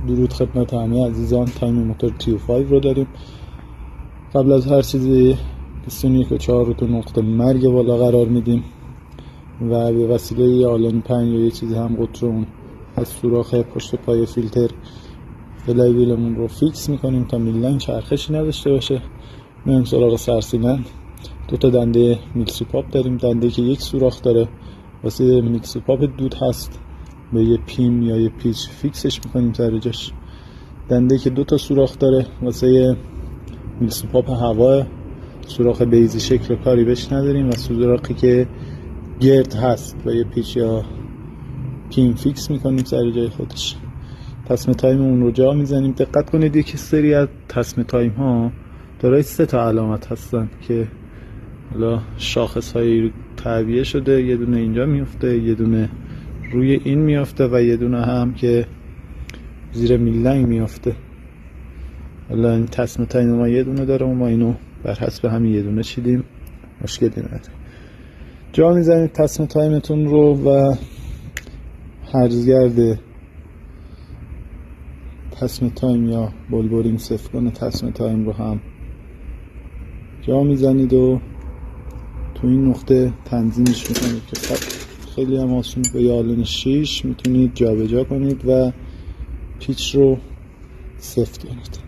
درود خدمت همه عزیزان. تایم موتور TU5 رو داریم. قبل از هر چیزی 21 و 4 رو تو نقطه مرگ بالا قرار میدیم و به وسیله آلن 5 یا یه چیزی هم قطرون از سوراخ پشت پای فیلتر فلای ویلمون رو فیکس میکنیم تا میللاین چرخشی نداشته باشه. میایم سراغ سرسیلن. دو تا دنده میکسوپاپ داریم. دنده که یک سوراخ داره واسه میکسوپاپ دود هست، به یه پیم یا یه پیچ فیکسش میکنیم سر جاش. دنده که دو تا سوراخ داره واسه میکسوپاپ هوا، سوراخ بیزی شکل کاری بهش نداریم، و سوراخی که گرد هست و یه پیچ یا پیم فیکس میکنیم سر جای خودش. تصمیم تایم اون رو جا میزنیم. دقت کنید یکی سری از تصمیم تایم ها دارای 3 تا علامت هستن که حالا شاخص هایی تعبیه شده. یه دونه اینجا میفته، یه دونه روی این میفته و یه دونه هم که زیر میللاین میفته. حالا این تصمیم تایم ما یه دونه داره و ما اینو بر حسب همین یه دونه چیدیم، مشکلی نداره. جا میزنید تصمیم تایمتون رو و هرزگرد تصمیم تایم یا بولبورینگ سفران تصمیم تایم رو هم جا میزنید و تو این نقطه تنظیمش میکنید که خیلی هم آسون با یه آلن 6 میتونید جا به جا کنید و پیچ رو سفت کنید.